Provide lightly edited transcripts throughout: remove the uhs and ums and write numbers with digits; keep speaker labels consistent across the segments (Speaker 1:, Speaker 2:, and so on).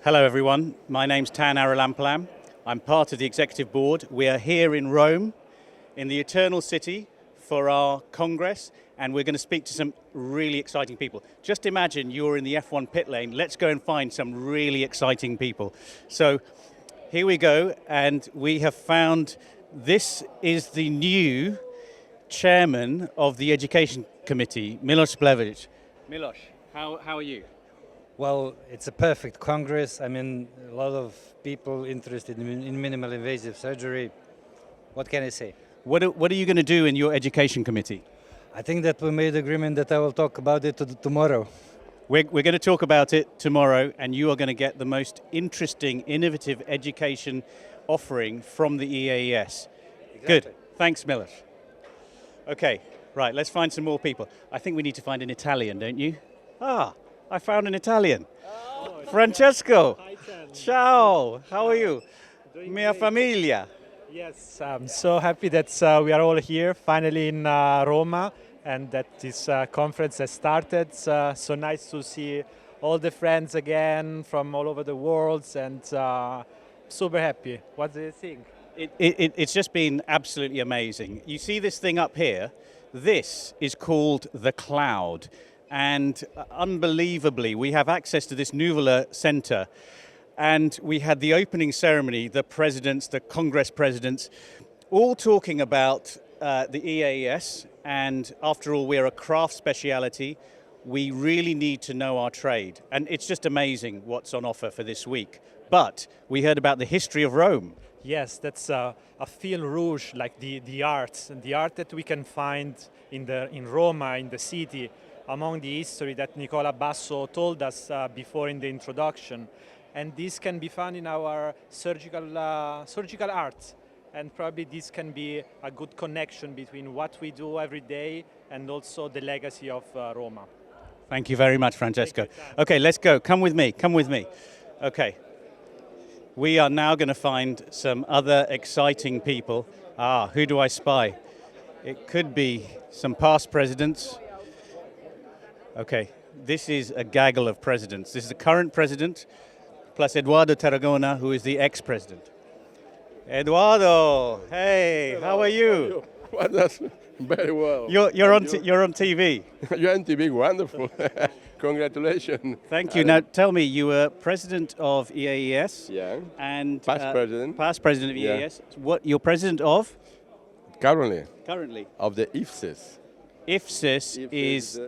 Speaker 1: Hello everyone, my name's Tan Arulampalam. I'm part of the executive board. We are here in Rome, in the Eternal City, for our Congress, and we're going to speak to some really exciting people. Just imagine you're in the F1 pit lane. Let's go and find some really exciting people. So here we go, and we have found this is the new chairman of the Education Committee, Milos Blevic. Milos, how are you?
Speaker 2: Well, it's a perfect Congress. I mean, a lot of people interested in minimal invasive surgery. What can I say?
Speaker 1: What are you going to do in your Education Committee?
Speaker 2: I think that we made agreement that I will talk about it tomorrow.
Speaker 1: We're going to talk about it tomorrow, and you are going to get the most interesting, innovative education offering from the EAES.
Speaker 2: Exactly.
Speaker 1: Good. Thanks, Milos. Okay, right, let's find some more people. I think we need to find an Italian, don't you? Ah, I found an Italian.
Speaker 3: Oh,
Speaker 1: Francesco.
Speaker 3: hi, Tan.
Speaker 1: Ciao. How are you?
Speaker 3: Doing
Speaker 1: Mia
Speaker 3: great.
Speaker 1: famiglia.
Speaker 3: Yes, I'm so happy that we are all here finally in Roma and that this conference has started. So nice to see all the friends again from all over the world and super happy. What do you think?
Speaker 1: It's just been absolutely amazing. You see this thing up here? This is called the cloud. And unbelievably, we have access to this Nuvola Center. And we had the opening ceremony, the presidents, the Congress presidents, all talking about the EAES. And after all, we're a craft speciality. We really need to know our trade. And it's just amazing what's on offer for this week. But we heard about the history of Rome.
Speaker 3: Yes, that's a fil rouge, like the art, and the art that we can find in Roma, in the city, among the history that Nicola Basso told us before in the introduction. And this can be found in our surgical art. And probably this can be a good connection between what we do every day and also the legacy of Roma.
Speaker 1: Thank you very much, Francesco. Okay, let's go. Come with me. Come with me. Okay. We are now going to find some other exciting people. Who do I spy? It could be some past presidents. Okay, this is a gaggle of presidents. This is the current president, plus Eduardo Tarragona, who is the ex-president. Eduardo, hey,
Speaker 4: Hello,
Speaker 1: how are you?
Speaker 4: Well, that's very well.
Speaker 1: You're on TV.
Speaker 4: You're on TV, wonderful. Congratulations.
Speaker 1: Thank you. Now tell me, you were president of EAES.
Speaker 4: Yeah.
Speaker 1: And
Speaker 4: Past president.
Speaker 1: Past president of
Speaker 4: Yeah.
Speaker 1: EAES. What you're president of?
Speaker 4: Currently,
Speaker 1: Of
Speaker 4: of the EAES.
Speaker 1: IFSIS is.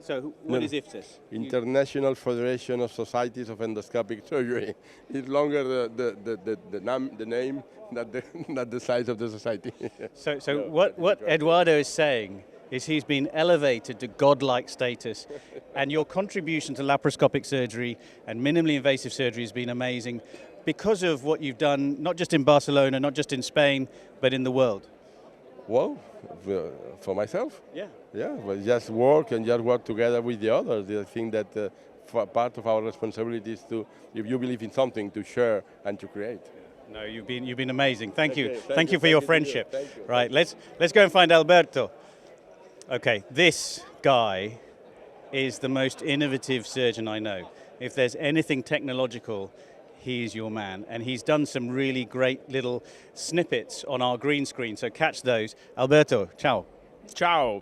Speaker 1: So what
Speaker 4: No.
Speaker 1: is IFSIS?
Speaker 4: International Federation of Societies of Endoscopic Surgery. It's longer the name than the size of the society.
Speaker 1: So
Speaker 4: No,
Speaker 1: what Eduardo is saying is he's been elevated to godlike status, and your contribution to laparoscopic surgery and minimally invasive surgery has been amazing because of what you've done, not just in Barcelona, not just in Spain, but in the world.
Speaker 4: Well, for myself?
Speaker 1: Yeah.
Speaker 4: Yeah, but just work together with the others. I think that part of our responsibility is to, if you believe in something, to share and to create.
Speaker 1: No, you've been amazing. Thank you.
Speaker 4: Okay,
Speaker 1: Thank you for your
Speaker 4: to you.
Speaker 1: friendship.
Speaker 4: Thank you.
Speaker 1: Right, let's go and find Alberto. Okay, this guy is the most innovative surgeon I know. If there's anything technological, he's your man. And he's done some really great little snippets on our green screen, so catch those. Alberto, ciao.
Speaker 5: Ciao.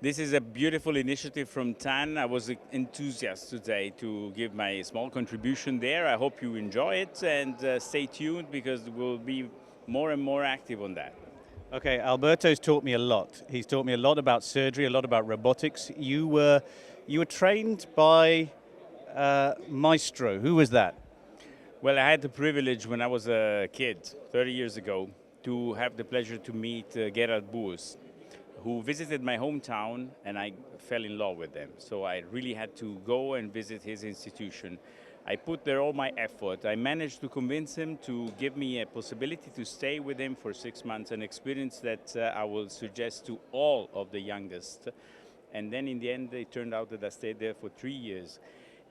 Speaker 5: This is a beautiful initiative from Tan. I was enthusiastic today to give my small contribution there. I hope you enjoy it and stay tuned because we'll be more and more active on that.
Speaker 1: Okay, Alberto's taught me a lot. He's taught me a lot about surgery, a lot about robotics. You were trained by Maestro. Who was that?
Speaker 5: Well, I had the privilege when I was a kid, 30 years ago, to have the pleasure to meet Gerhard Buus, who visited my hometown, and I fell in love with them. So I really had to go and visit his institution. I put there all my effort. I managed to convince him to give me a possibility to stay with him for 6 months, an experience that I will suggest to all of the youngest. And then in the end, it turned out that I stayed there for 3 years.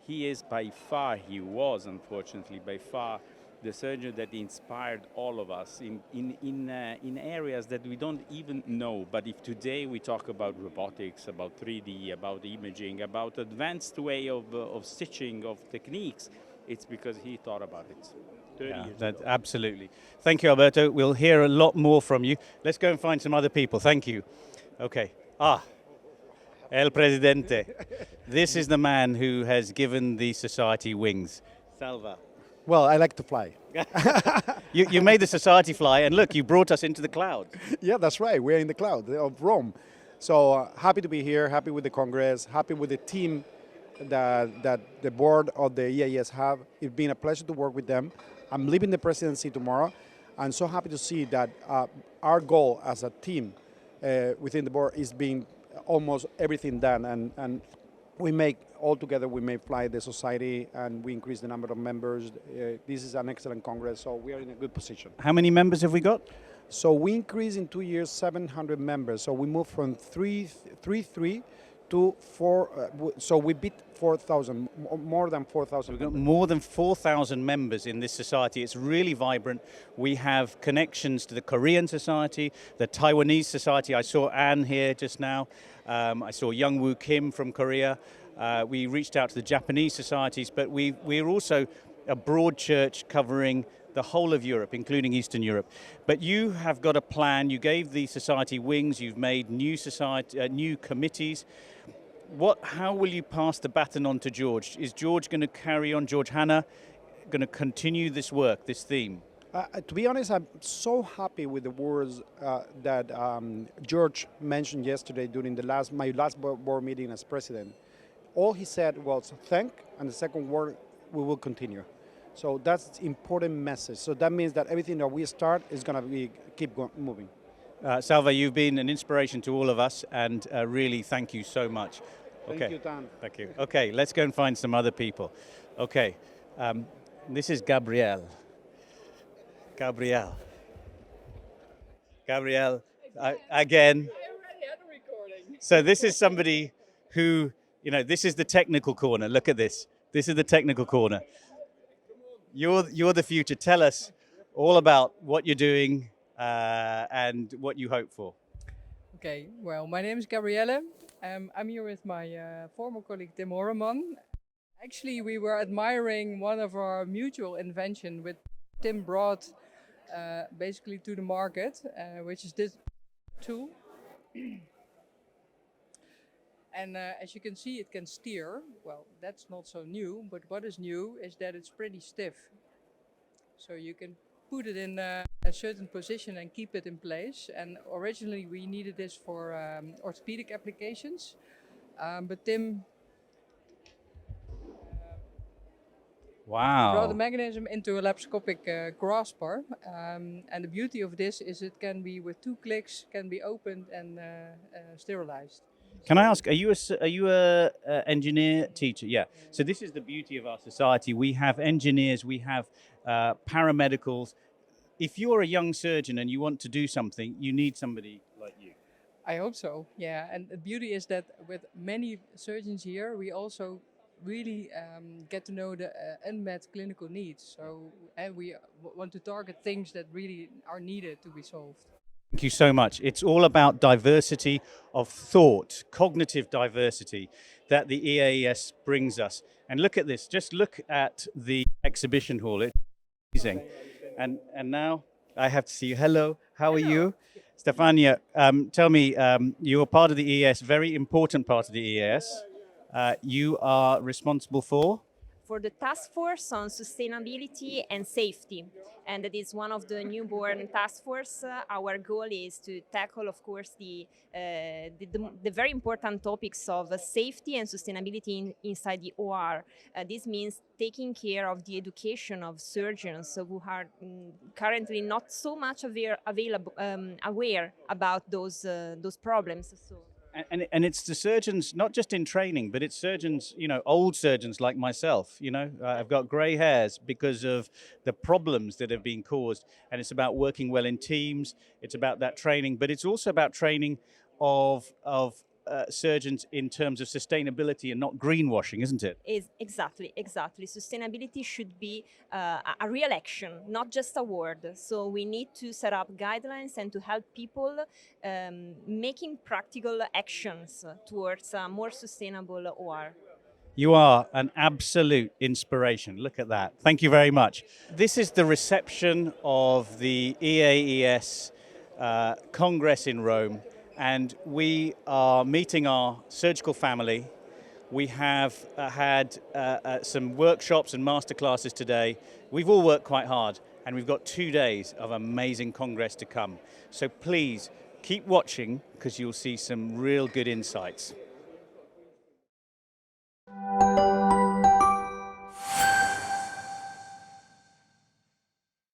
Speaker 5: He was unfortunately by far the surgeon that inspired all of us in areas that we don't even know. But if today we talk about robotics, about 3D, about imaging, about advanced way of stitching, of techniques, it's because he thought about it 30
Speaker 1: Yeah,
Speaker 5: years
Speaker 1: that,
Speaker 5: ago.
Speaker 1: absolutely. Thank you, Alberto. We'll hear a lot more from you. Let's go and find some other people. Thank you. Okay. El Presidente. This is the man who has given the society wings. Salva.
Speaker 6: Well, I like to fly.
Speaker 1: You made the society fly, and look, you brought us into the clouds.
Speaker 6: Yeah, that's right. We're in the cloud of Rome. So happy to be here, happy with the Congress, happy with the team that the board of the EAES have. It's been a pleasure to work with them. I'm leaving the presidency tomorrow. I'm so happy to see that our goal as a team within the board is being almost everything done, and we make all together. We may fly the society, and we increase the number of members. This is an excellent Congress, so we are in a good position.
Speaker 1: How many members have we got?
Speaker 6: So we increased in 2 years 700 members. So we moved from 3 to 4. So we beat 4,000, more than 4,000.
Speaker 1: We've got more than 4,000 members in this society. It's really vibrant. We have connections to the Korean society, the Taiwanese society. I saw Anne here just now. I saw Young Woo Kim from Korea. We reached out to the Japanese societies, but we're also a broad church covering the whole of Europe, including Eastern Europe. But you have got a plan. You gave the society wings. You've made new committees. How will you pass the baton on to George? Is George going to carry on, George Hanna, going to continue this work, this theme?
Speaker 6: To be honest, I'm so happy with the words that George mentioned yesterday during my last board meeting as president. All he said was thank, and the second word, we will continue. So that's an important message. So that means that everything that we start is going to keep moving.
Speaker 1: Salva, you've been an inspiration to all of us, and really thank you so much. Okay.
Speaker 6: Thank you, Tan.
Speaker 1: Thank you. Okay, let's go and find some other people. Okay, this is Gabrielle. Gabrielle, again. So this is somebody who, this is the technical corner. Look at this. This is the technical corner. You're the future. Tell us all about what you're doing and what you hope for.
Speaker 7: Okay, well, my name is Gabrielle. I'm here with my former colleague Tim Horreman. Actually, we were admiring one of our mutual invention which Tim brought basically to the market, which is this tool. And as you can see, it can steer. Well, that's not so new, but what is new is that it's pretty stiff. So you can put it in a certain position and keep it in place. And originally we needed this for orthopedic applications, but Tim brought the mechanism into a laparoscopic grasper. And the beauty of this is it can be, with 2 clicks, can be opened and sterilized.
Speaker 1: Can I ask, are you a engineer teacher? Yeah. So this is the beauty of our society. We have engineers, we have paramedicals. If you're a young surgeon and you want to do something, you need somebody like you.
Speaker 7: I hope so, yeah. And the beauty is that with many surgeons here, we also really get to know the unmet clinical needs. So, and we want to target things that really are needed to be solved.
Speaker 1: Thank you so much. It's all about diversity of thought, cognitive diversity that the EAES brings us. And look at this, just look at the exhibition hall, it's amazing. And now I have to see you. Hello, how are you? Stefania, tell me, you're part of the EAS, very important part of the EAS. You are responsible for
Speaker 8: the Task Force on Sustainability and Safety. And that is one of the newborn task force. Our goal is to tackle, of course, the very important topics of safety and sustainability inside the OR. This means taking care of the education of surgeons who are currently not so much aware about those problems.
Speaker 1: And it's the surgeons, not just in training, but it's surgeons, old surgeons like myself, I've got grey hairs because of the problems that have been caused. And it's about working well in teams. It's about that training, but it's also about training of surgeons in terms of sustainability and not greenwashing, isn't it?
Speaker 8: Exactly. Sustainability should be a real action, not just a word. So we need to set up guidelines and to help people making practical actions towards a more sustainable OR.
Speaker 1: You are an absolute inspiration. Look at that. Thank you very much. This is the reception of the EAES Congress in Rome, and we are meeting our surgical family. We have had some workshops and masterclasses today. We've all worked quite hard, and we've got 2 days of amazing Congress to come. So please keep watching, because you'll see some real good insights.